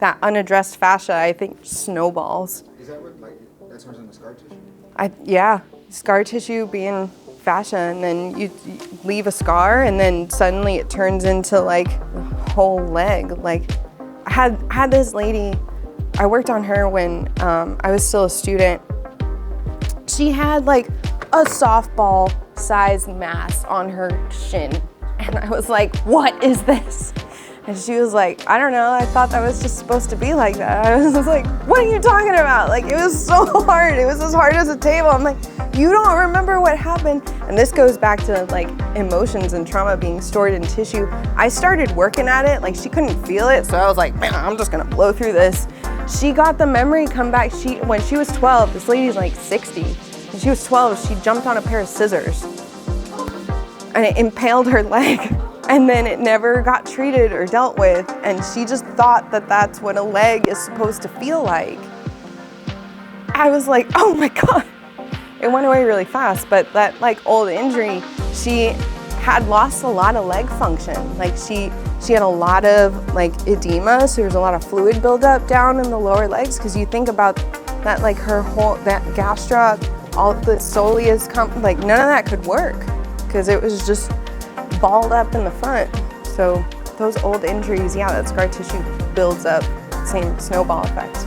That unaddressed fascia, I think, snowballs. Is that what, like, that turns into scar tissue? Yeah, scar tissue being fascia, and then you leave a scar, and then suddenly it turns into like a whole leg. Like, I had this lady, I worked on her when I was still a student. She had like a softball-sized mass on her shin, and I was like, "What is this?" And she was like, "I don't know, I thought that was just supposed to be like that." I was like, "What are you talking about?" Like, it was so hard. It was as hard as a table. I'm like, "You don't remember what happened?" And this goes back to like emotions and trauma being stored in tissue. I started working at it, like she couldn't feel it, so I was like, "Man, I'm just gonna blow through this." She got the memory come back. When she was 12, this lady's like 60. When she was 12, she jumped on a pair of scissors and it impaled her leg. And then it never got treated or dealt with, and she just thought that that's what a leg is supposed to feel like. I was like, oh my God. It went away really fast, but that like old injury, she had lost a lot of leg function. Like she had a lot of like edema, so there's a lot of fluid buildup down in the lower legs, because you think about that, like her whole, that gastra, all the soleus, like none of that could work, because it was just balled up in the front. So those old injuries, yeah, that scar tissue builds up, same snowball effect.